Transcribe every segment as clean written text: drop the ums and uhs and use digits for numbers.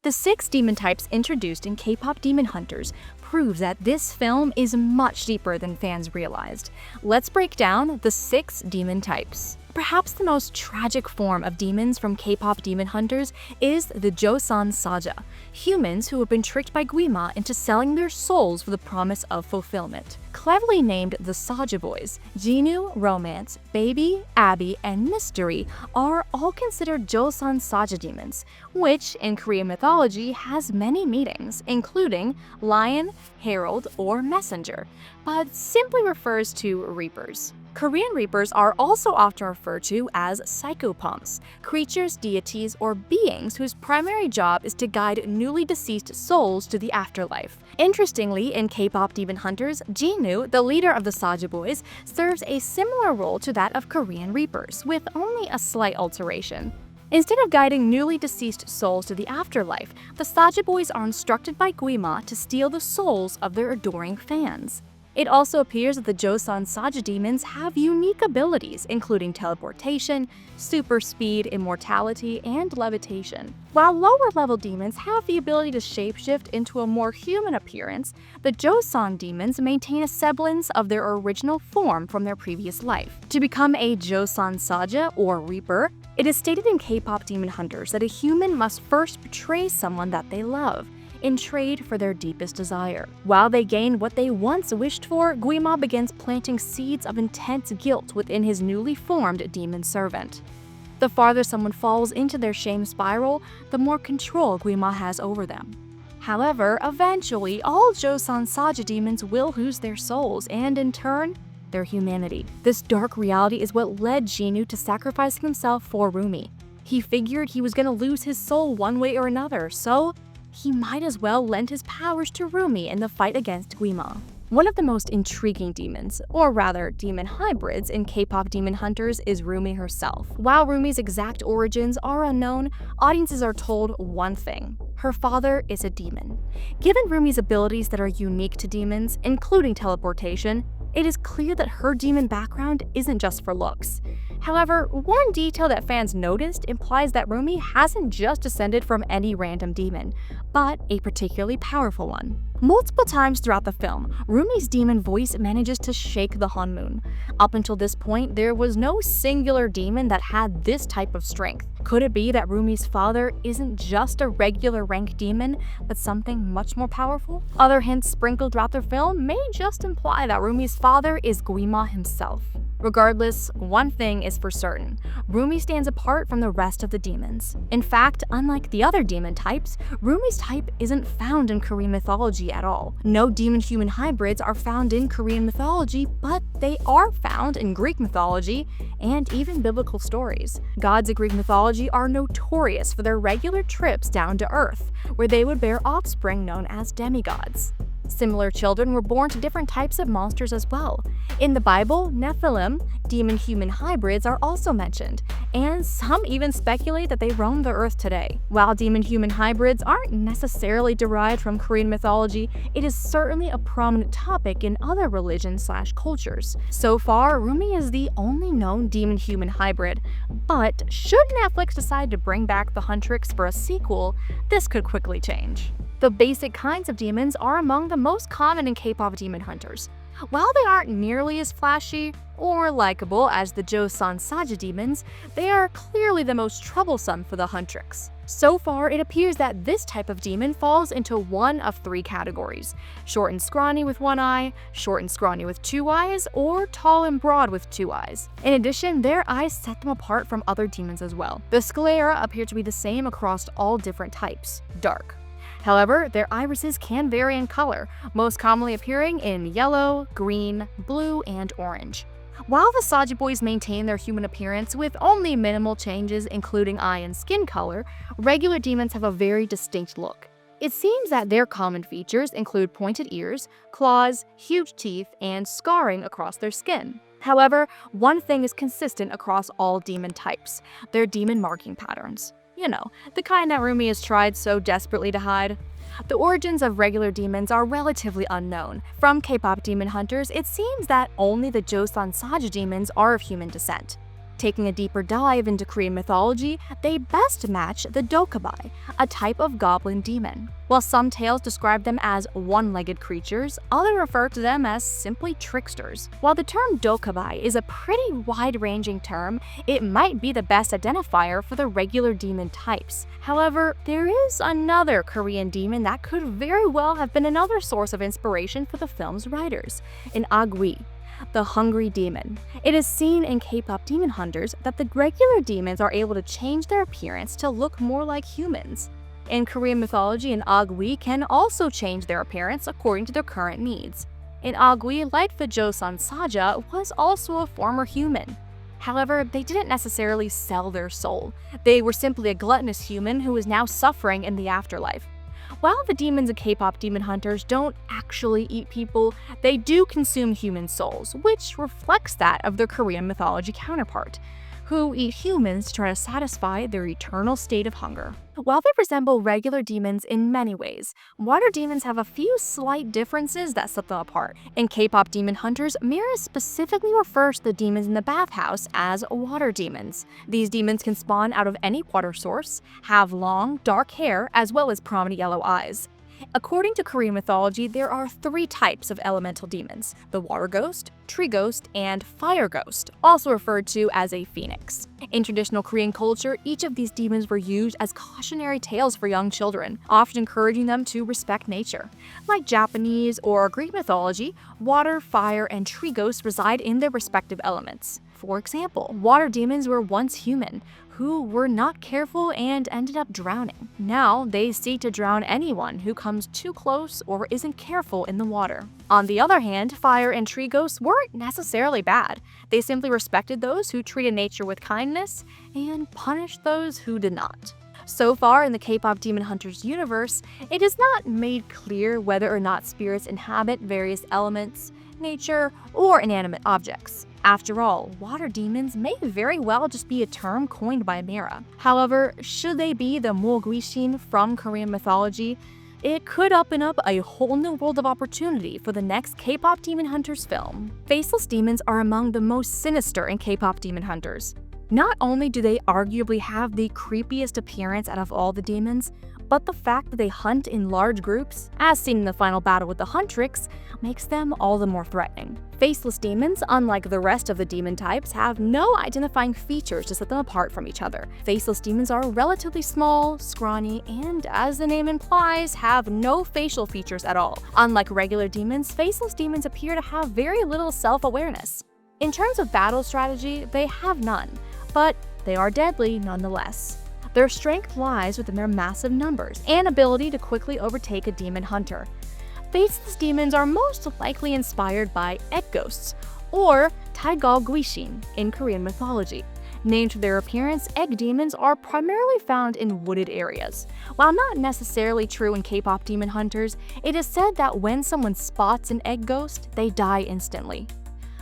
The 6 demon types introduced in K-pop Demon Hunters proves that this film is much deeper than fans realized. Let's break down the 6 demon types. Perhaps the most tragic form of demons from K-pop Demon Hunters is the Josan Saja, humans who have been tricked by Guima into selling their souls for the promise of fulfillment. Cleverly named the Saja Boys, Jinu, Romance, Baby, Abby, and Mystery are all considered Josan Saja demons, which in Korean mythology has many meanings, including lion, herald, or messenger, but simply refers to reapers. Korean reapers are also often referred to as psychopomps, creatures, deities, or beings whose primary job is to guide newly deceased souls to the afterlife. Interestingly, in K-pop Demon Hunters, Jinu, the leader of the Saja Boys, serves a similar role to that of Korean reapers, with only a slight alteration. Instead of guiding newly deceased souls to the afterlife, the Saja Boys are instructed by Guima to steal the souls of their adoring fans. It also appears that the Josan Saja demons have unique abilities, including teleportation, super speed, immortality, and levitation. While lower-level demons have the ability to shapeshift into a more human appearance, the Josan demons maintain a semblance of their original form from their previous life. To become a Josan Saja, or Reaper, it is stated in K-pop Demon Hunters that a human must first betray someone that they love, in trade for their deepest desire. While they gain what they once wished for, Guima begins planting seeds of intense guilt within his newly formed demon servant. The farther someone falls into their shame spiral, the more control Guima has over them. However, eventually, all Josan Saja demons will lose their souls and, in turn, their humanity. This dark reality is what led Jinu to sacrifice himself for Rumi. He figured he was going to lose his soul one way or another, so he might as well lend his powers to Rumi in the fight against Guima. One of the most intriguing demons, or rather demon hybrids, in K-pop Demon Hunters is Rumi herself. While Rumi's exact origins are unknown, audiences are told one thing: her father is a demon. Given Rumi's abilities that are unique to demons, including teleportation, it is clear that her demon background isn't just for looks. However, one detail that fans noticed implies that Rumi hasn't just descended from any random demon, but a particularly powerful one. Multiple times throughout the film, Rumi's demon voice manages to shake the Hanmoon. Up until this point, there was no singular demon that had this type of strength. Could it be that Rumi's father isn't just a regular rank demon, but something much more powerful? Other hints sprinkled throughout the film may just imply that Rumi's father is Guima himself. Regardless, one thing is for certain: Rumi stands apart from the rest of the demons. In fact, unlike the other demon types, Rumi's type isn't found in Korean mythology at all. No demon-human hybrids are found in Korean mythology, but they are found in Greek mythology and even biblical stories. Gods in Greek mythology are notorious for their regular trips down to Earth, where they would bear offspring known as demigods. Similar children were born to different types of monsters as well. In the Bible, Nephilim, demon-human hybrids, are also mentioned, and some even speculate that they roam the earth today. While demon-human hybrids aren't necessarily derived from Korean mythology, it is certainly a prominent topic in other religions/cultures. So far, Rumi is the only known demon-human hybrid, but should Netflix decide to bring back the Huntrix for a sequel, this could quickly change. The basic kinds of demons are among the most common in K-pop Demon Hunters. While they aren't nearly as flashy or likable as the Josan Saja demons, they are clearly the most troublesome for the Huntrix. So far, it appears that this type of demon falls into one of 3 categories: short and scrawny with 1 eye, short and scrawny with 2 eyes, or tall and broad with 2 eyes. In addition, their eyes set them apart from other demons as well. The sclera appear to be the same across all different types: dark. However, their irises can vary in color, most commonly appearing in yellow, green, blue, and orange. While the Saja Boys maintain their human appearance with only minimal changes, including eye and skin color, regular demons have a very distinct look. It seems that their common features include pointed ears, claws, huge teeth, and scarring across their skin. However, one thing is consistent across all demon types: their demon marking patterns. You know, the kind that Rumi has tried so desperately to hide. The origins of regular demons are relatively unknown. From K-pop Demon Hunters, it seems that only the Josan Saja demons are of human descent. Taking a deeper dive into Korean mythology, they best match the Dokkaebi, a type of goblin demon. While some tales describe them as one-legged creatures, others refer to them as simply tricksters. While the term Dokkaebi is a pretty wide-ranging term, it might be the best identifier for the regular demon types. However, there is another Korean demon that could very well have been another source of inspiration for the film's writers, an Agui, the hungry demon. It is seen in K-pop demon hunters that the regular demons are able to change their appearance to look more like humans. In Korean mythology, an Agui can also change their appearance according to their current needs. An Agui, like the Josan Saja, was also a former human. However, they didn't necessarily sell their soul. They were simply a gluttonous human who is now suffering in the afterlife. While the demons of K-pop demon hunters don't actually eat people, they do consume human souls, which reflects that of their Korean mythology counterpart, who eat humans to try to satisfy their eternal state of hunger. While they resemble regular demons in many ways, water demons have a few slight differences that set them apart. In K-pop demon hunters, Mira specifically refers to the demons in the bathhouse as water demons. These demons can spawn out of any water source, have long, dark hair, as well as prominent yellow eyes. According to Korean mythology, there are 3 types of elemental demons: the water ghost, tree ghost, and fire ghost, also referred to as a phoenix. In traditional Korean culture, each of these demons were used as cautionary tales for young children, often encouraging them to respect nature. Like Japanese or Greek mythology, water, fire, and tree ghosts reside in their respective elements. For example, water demons were once human, who were not careful and ended up drowning. Now, they seek to drown anyone who comes too close or isn't careful in the water. On the other hand, fire and tree ghosts weren't necessarily bad. They simply respected those who treated nature with kindness and punished those who did not. So far in the K-pop demon hunters universe, it is not made clear whether or not spirits inhabit various elements, nature, or inanimate objects. After all, water demons may very well just be a term coined by Mira. However, should they be the Mulguishin from Korean mythology, it could open up a whole new world of opportunity for the next K-pop demon hunters film. Faceless demons are among the most sinister in K-pop demon hunters. Not only do they arguably have the creepiest appearance out of all the demons, but the fact that they hunt in large groups, as seen in the final battle with the Huntrix, makes them all the more threatening. Faceless demons, unlike the rest of the demon types, have no identifying features to set them apart from each other. Faceless demons are relatively small, scrawny, and, as the name implies, have no facial features at all. Unlike regular demons, faceless demons appear to have very little self-awareness. In terms of battle strategy, they have none, but they are deadly nonetheless. Their strength lies within their massive numbers and ability to quickly overtake a demon hunter. Faceless demons are most likely inspired by egg ghosts, or Taegal Guishin in Korean mythology. Named for their appearance, egg demons are primarily found in wooded areas. While not necessarily true in K-pop demon hunters, it is said that when someone spots an egg ghost, they die instantly.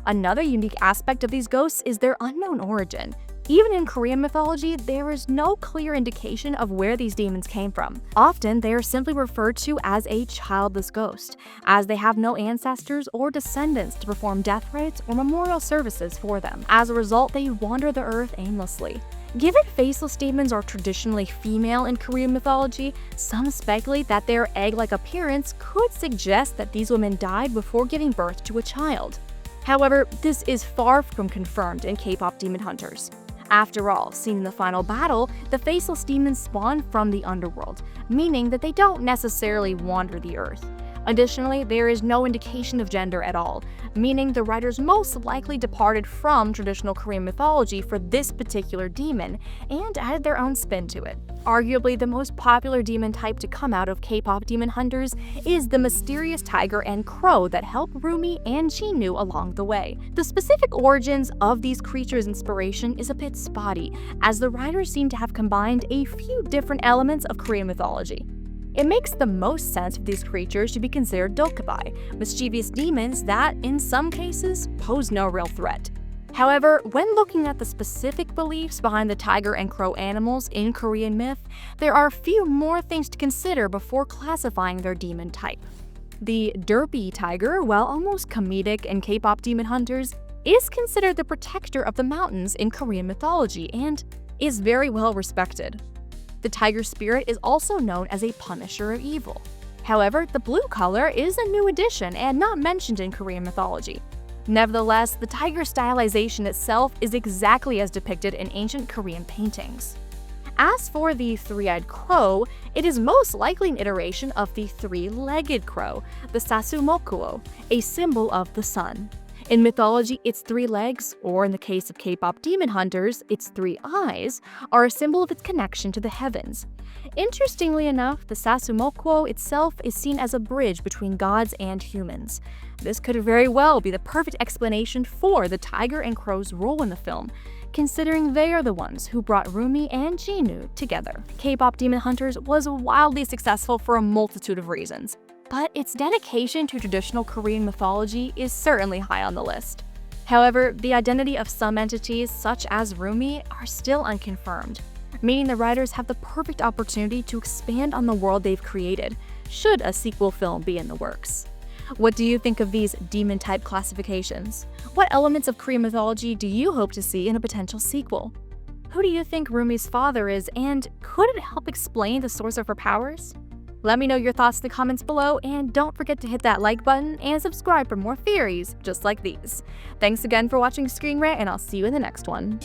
Another unique aspect of these ghosts is their unknown origin. Even in Korean mythology, there is no clear indication of where these demons came from. Often, they are simply referred to as a childless ghost, as they have no ancestors or descendants to perform death rites or memorial services for them. As a result, they wander the earth aimlessly. Given faceless demons are traditionally female in Korean mythology, some speculate that their egg-like appearance could suggest that these women died before giving birth to a child. However, this is far from confirmed in K-pop demon hunters. After all, seen in the final battle, the faceless demons spawn from the underworld, meaning that they don't necessarily wander the earth. Additionally, there is no indication of gender at all, meaning the writers most likely departed from traditional Korean mythology for this particular demon and added their own spin to it. Arguably, the most popular demon type to come out of K-pop demon hunters is the mysterious tiger and crow that help Rumi and Jinnu along the way. The specific origins of these creatures' inspiration is a bit spotty, as the writers seem to have combined a few different elements of Korean mythology. It makes the most sense for these creatures to be considered Dokkaebi, mischievous demons that, in some cases, pose no real threat. However, when looking at the specific beliefs behind the tiger and crow animals in Korean myth, there are a few more things to consider before classifying their demon type. The derpy tiger, while almost comedic in K-pop demon hunters, is considered the protector of the mountains in Korean mythology and is very well respected. The tiger spirit is also known as a punisher of evil. However, the blue color is a new addition and not mentioned in Korean mythology. Nevertheless, the tiger stylization itself is exactly as depicted in ancient Korean paintings. As for the three-eyed crow, it is most likely an iteration of the three-legged crow, the sasumokuo, a symbol of the sun. In mythology, its three legs, or in the case of K-pop demon hunters, its three eyes, are a symbol of its connection to the heavens. Interestingly enough, the sasumokuo itself is seen as a bridge between gods and humans. This could very well be the perfect explanation for the tiger and crow's role in the film, considering they are the ones who brought Rumi and Jinwoo together. K-pop Demon Hunters was wildly successful for a multitude of reasons, but its dedication to traditional Korean mythology is certainly high on the list. However, the identity of some entities, such as Rumi, are still unconfirmed, meaning the writers have the perfect opportunity to expand on the world they've created, should a sequel film be in the works. What do you think of these demon-type classifications? What elements of Korean mythology do you hope to see in a potential sequel? Who do you think Rumi's father is, and could it help explain the source of her powers? Let me know your thoughts in the comments below, and don't forget to hit that like button and subscribe for more theories just like these. Thanks again for watching ScreenRant, and I'll see you in the next one.